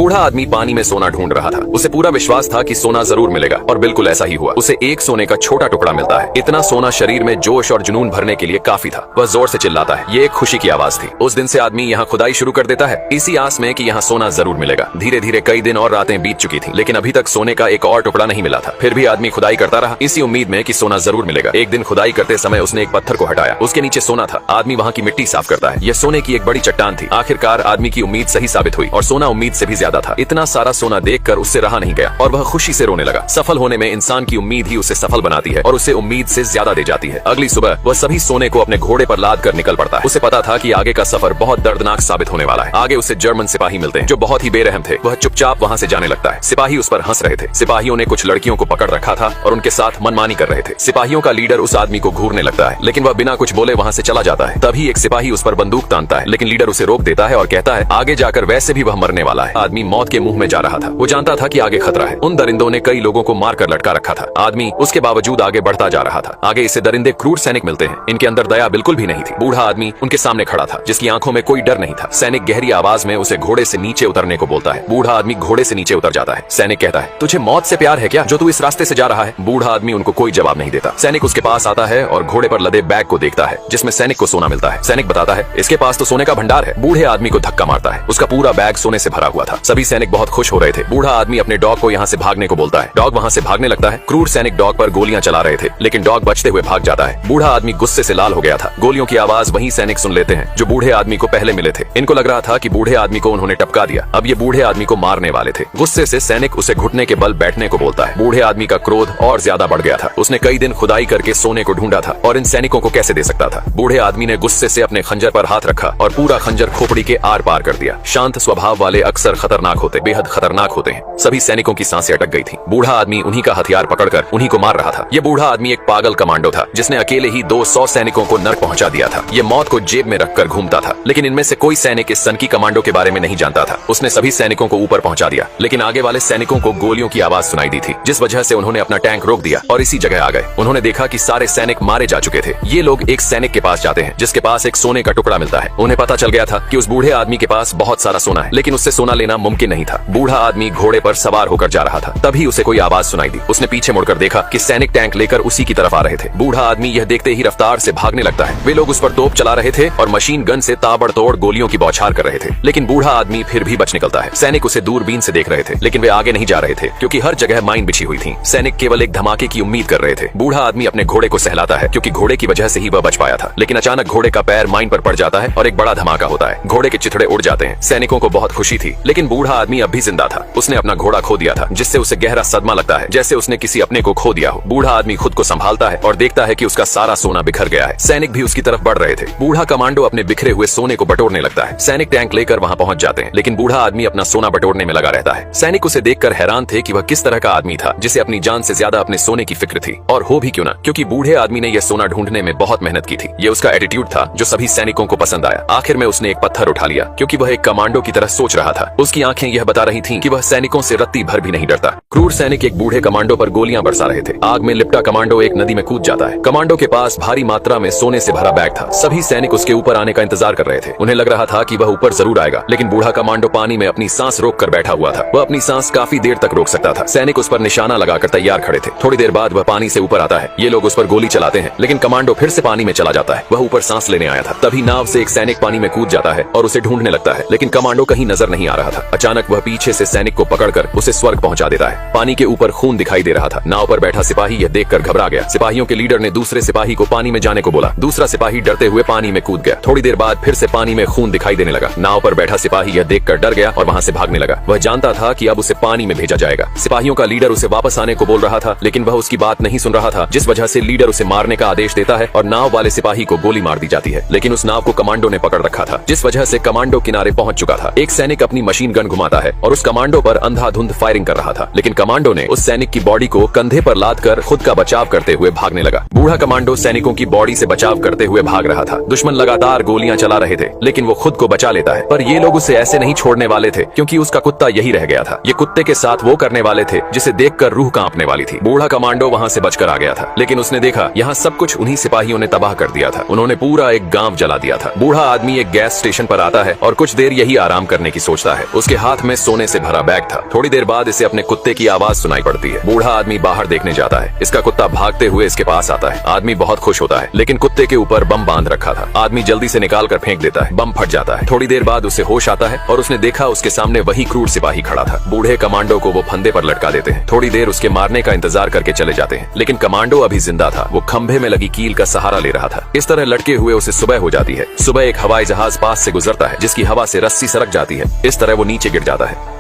बूढ़ा आदमी पानी में सोना ढूंढ रहा था। उसे पूरा विश्वास था कि सोना जरूर मिलेगा और बिल्कुल ऐसा ही हुआ। उसे एक सोने का छोटा टुकड़ा मिलता है। इतना सोना शरीर में जोश और जुनून भरने के लिए काफी था। वह जोर से चिल्लाता है। ये एक खुशी की आवाज थी। उस दिन से आदमी यहाँ खुदाई शुरू कर देता है, इसी आस में कि यहाँ सोना जरूर मिलेगा। धीरे धीरे कई दिन और रातें बीत चुकी थी, लेकिन अभी तक सोने का एक और टुकड़ा नहीं मिला था। फिर भी आदमी खुदाई करता रहा, इसी उम्मीद में कि सोना जरूर मिलेगा। एक दिन खुदाई करते समय उसने एक पत्थर को हटाया। उसके नीचे सोना था। आदमी वहाँ की मिट्टी साफ करता है। यह सोने की एक बड़ी चट्टान थी। आखिरकार आदमी की उम्मीद सही साबित हुई और सोना उम्मीद से भी ज्यादा था। इतना सारा सोना देखकर उससे रहा नहीं गया और वह खुशी से रोने लगा। सफल होने में इंसान की उम्मीद ही उसे सफल बनाती है और उसे उम्मीद से ज्यादा दे जाती है। अगली सुबह वह सभी सोने को अपने घोड़े पर लाद कर निकल पड़ता है। उसे पता था कि आगे का सफर बहुत दर्दनाक साबित होने वाला है। आगे उसे जर्मन सिपाही मिलते हैं जो बहुत ही बेरहम थे। वह चुपचाप वहाँ से जाने लगता है। सिपाही उस पर हंस रहे थे। सिपाहियों ने कुछ लड़कियों को पकड़ रखा था और उनके साथ मनमानी कर रहे थे। सिपाहियों का लीडर उस आदमी को घूरने लगता है, लेकिन वह बिना कुछ बोले वहाँ से चला जाता है। तभी एक सिपाही उस पर बंदूक तानता है, लेकिन लीडर उसे रोक देता है और कहता है आगे जाकर वैसे भी वह मरने वाला है। आदमी मौत के मुंह में जा रहा था। वो जानता था कि आगे खतरा है। उन दरिंदों ने कई लोगों को मारकर लटका रखा था। आदमी उसके बावजूद आगे बढ़ता जा रहा था। आगे इसे दरिंदे क्रूर सैनिक मिलते हैं। इनके अंदर दया बिल्कुल भी नहीं थी। बूढ़ा आदमी उनके सामने खड़ा था, जिसकी आंखों में कोई डर नहीं था। सैनिक गहरी आवाज में उसे घोड़े से नीचे उतरने को बोलता है। बूढ़ा आदमी घोड़े से नीचे उतर जाता है। सैनिक कहता है तुझे मौत से प्यार है क्या जो तू इस रास्ते से जा रहा है? बूढ़ा आदमी उनको कोई जवाब नहीं देता। सैनिक उसके पास आता है और घोड़े पर लदे बैग को देखता है, जिसमें सैनिक को सोना मिलता है। सैनिक बताता है इसके पास तो सोने का भंडार है। बूढ़े आदमी को धक्का मारता है। उसका पूरा बैग सोने से भरा हुआ था। सभी सैनिक बहुत खुश हो रहे थे। बूढ़ा आदमी अपने डॉग को यहाँ से भागने को बोलता है। डॉग वहाँ से भागने लगता है। क्रूर सैनिक डॉग पर गोलियां चला रहे थे, लेकिन डॉग बचते हुए भाग जाता है। बूढ़ा आदमी गुस्से से लाल हो गया था। गोलियों की आवाज वही सैनिक सुन लेते हैं जो बूढ़े आदमी को पहले मिले थे। इनको लग रहा था कि बूढ़े आदमी को उन्होंने टपका दिया। अब ये बूढ़े आदमी को मारने वाले थे। गुस्से से सैनिक उसे घुटने के बल बैठने को बोलता है। बूढ़े आदमी का क्रोध और ज्यादा बढ़ गया था। उसने कई दिन खुदाई करके सोने को ढूंढा था और इन सैनिकों को कैसे दे सकता था। बूढ़े आदमी ने गुस्से से अपने खंजर पर हाथ रखा और पूरा खंजर खोपड़ी के आर पार कर दिया। शांत स्वभाव वाले अक्सर खतरनाक होते, बेहद खतरनाक होते हैं। सभी सैनिकों की सांसें अटक गई थी। बूढ़ा आदमी उन्हीं का हथियार पकड़कर उन्हीं को मार रहा था। ये बूढ़ा आदमी एक पागल कमांडो था, जिसने अकेले ही 200 सैनिकों को नर्क पहुंचा दिया था। ये मौत को जेब में रखकर घूमता था, लेकिन इनमें से कोई सैनिक इस सनकी कमांडो के बारे में नहीं जानता था। उसने सभी सैनिकों को ऊपर पहुंचा दिया, लेकिन आगे वाले सैनिकों को गोलियों की आवाज सुनाई दी थी, जिस वजह से उन्होंने अपना टैंक रोक दिया और इसी जगह आ गए। उन्होंने देखा कि सारे सैनिक मारे जा चुके थे। ये लोग एक सैनिक के पास जाते हैं जिसके पास एक सोने का टुकड़ा मिलता है। उन्हें पता चल गया था कि उस बूढ़े आदमी के पास बहुत सारा सोना है, लेकिन उससे सोना लेना मुमकिन नहीं था। बूढ़ा आदमी घोड़े पर सवार होकर जा रहा था। तभी उसे कोई आवाज सुनाई दी। उसने पीछे मुड़कर देखा कि सैनिक टैंक लेकर उसी की तरफ आ रहे थे। बूढ़ा आदमी यह देखते ही रफ्तार से भागने लगता है। वे लोग उस पर तोप चला रहे थे और मशीन गन से ताबड़तोड़ गोलियों की बौछार कर रहे थे, लेकिन बूढ़ा आदमी फिर भी बच निकलता है। सैनिक उसे दूरबीन से देख रहे थे, लेकिन वे आगे नहीं जा रहे थे क्योंकि हर जगह माइन बिछी हुई थी। सैनिक केवल एक धमाके की उम्मीद कर रहे थे। बूढ़ा आदमी अपने घोड़े को सहलाता है क्योंकि घोड़े की वजह से ही वह बच पाया था, लेकिन अचानक घोड़े का पैर माइन पर पड़ जाता है और एक बड़ा धमाका होता है। घोड़े के चिथड़े उड़ जाते हैं। सैनिकों को बहुत खुशी थी, लेकिन बूढ़ा आदमी अब भी जिंदा था। उसने अपना घोड़ा खो दिया था, जिससे उसे गहरा सदमा लगता है, जैसे उसने किसी अपने को खो दिया हो। बूढ़ा आदमी खुद को संभालता है और देखता है कि उसका सारा सोना बिखर गया है। सैनिक भी उसकी तरफ बढ़ रहे थे। बूढ़ा कमांडो अपने बिखरे हुए सोने को बटोरने लगता है। सैनिक टैंक लेकर वहां पहुंच जाते हैं, लेकिन बूढ़ा आदमी अपना सोना बटोरने में लगा रहता है। सैनिक उसे देखकर हैरान थे कि वह किस तरह का आदमी था जिसे अपनी जान से ज्यादा अपने सोने की फिक्र थी। और हो भी क्यों ना, क्योंकि बूढ़े आदमी ने यह सोना ढूंढने में बहुत मेहनत की थी। ये उसका एटीट्यूड था जो सभी सैनिकों को पसंद आया। आखिर में उसने एक पत्थर उठा लिया क्योंकि वह एक कमांडो की तरह सोच रहा था। उसकी आंखें यह बता रही थीं कि वह सैनिकों से रत्ती भर भी नहीं डरता। क्रूर सैनिक एक बूढ़े कमांडो पर गोलियां बरसा रहे थे। आग में लिपटा कमांडो एक नदी में कूद जाता है। कमांडो के पास भारी मात्रा में सोने से भरा बैग था। सभी सैनिक उसके ऊपर आने का इंतजार कर रहे थे। उन्हें लग रहा था कि वह ऊपर जरूर आएगा, लेकिन बूढ़ा कमांडो पानी में अपनी सांस रोक कर बैठा हुआ था। वह अपनी सांस काफी देर तक रोक सकता था। सैनिक उस पर निशाना लगाकर तैयार खड़े थे। थोड़ी देर बाद वह पानी से ऊपर आता है। ये लोग उस पर गोली चलाते हैं, लेकिन कमांडो फिर से पानी में चला जाता है। वह ऊपर सांस लेने आया था। तभी नाव से एक सैनिक पानी में कूद जाता है और उसे ढूंढने लगता है, लेकिन कमांडो कहीं नजर नहीं आ रहा था। अचानक वह पीछे से सैनिक को पकड़कर उसे स्वर्ग पहुंचा देता है। पानी के ऊपर खून दिखाई दे रहा था। नाव पर बैठा सिपाही यह देखकर घबरा गया। सिपाहियों के लीडर ने दूसरे सिपाही को पानी में जाने को बोला। दूसरा सिपाही डरते हुए पानी में कूद गया। थोड़ी देर बाद फिर से पानी में खून दिखाई देने लगा। नाव पर बैठा सिपाही यह देखकर डर गया और वहां से भागने लगा। वह जानता था कि अब उसे पानी में भेजा जाएगा। सिपाहियों का लीडर उसे वापस आने को बोल रहा था, लेकिन वह उसकी बात नहीं सुन रहा था, जिस वजह से लीडर उसे मारने का आदेश देता है और नाव वाले सिपाही को गोली मार दी जाती है। लेकिन उस नाव को कमांडो ने पकड़ रखा था, जिस वजह से कमांडो किनारे पहुंच चुका था। एक सैनिक अपनी मशीन गन घुमाता है और उस कमांडो पर अंधाधुंध फायरिंग कर रहा था, लेकिन कमांडो ने उस सैनिक की बॉडी को कंधे पर लाद कर खुद का बचाव करते हुए भागने लगा। बूढ़ा कमांडो सैनिकों की बॉडी से बचाव करते हुए भाग रहा था। दुश्मन लगातार गोलियां चला रहे थे, लेकिन वो खुद को बचा लेता है। पर ये लोग उसे ऐसे नहीं छोड़ने वाले थे, क्योंकि उसका कुत्ता यही रह गया था। ये कुत्ते के साथ वो करने वाले थे जिसे देखकर रूह कांपने वाली थी। बूढ़ा कमांडो वहां से बचकर आ गया था, लेकिन उसने देखा यहाँ सब कुछ उन्हीं सिपाहियों ने तबाह कर दिया था। उन्होंने पूरा एक गांव जला दिया था। बूढ़ा आदमी एक गैस स्टेशन पर आता है और कुछ देर यही आराम करने की सोचता है। उसके उसके हाथ में सोने से भरा बैग था। थोड़ी देर बाद इसे अपने कुत्ते की आवाज सुनाई पड़ती है। बूढ़ा आदमी बाहर देखने जाता है। इसका कुत्ता भागते हुए इसके पास आता है। आदमी बहुत खुश होता है, लेकिन कुत्ते के ऊपर बम बांध रखा था। आदमी जल्दी से निकाल कर फेंक देता है। बम फट जाता है। थोड़ी देर बाद उसे होश आता है और उसने देखा उसके सामने वही क्रूर सिपाही खड़ा था। बूढ़े कमांडो को वो फंदे पर लटका देते हैं। थोड़ी देर उसके मारने का इंतजार करके चले जाते हैं, लेकिन कमांडो अभी जिंदा था। वो खंभे में लगी कील का सहारा ले रहा था। इस तरह लटके हुए उसे सुबह हो जाती है। सुबह एक हवाई जहाज पास से गुजरता है, जिसकी हवा से रस्सी सरक जाती है। इस तरह वो नीचे गिर जाता है।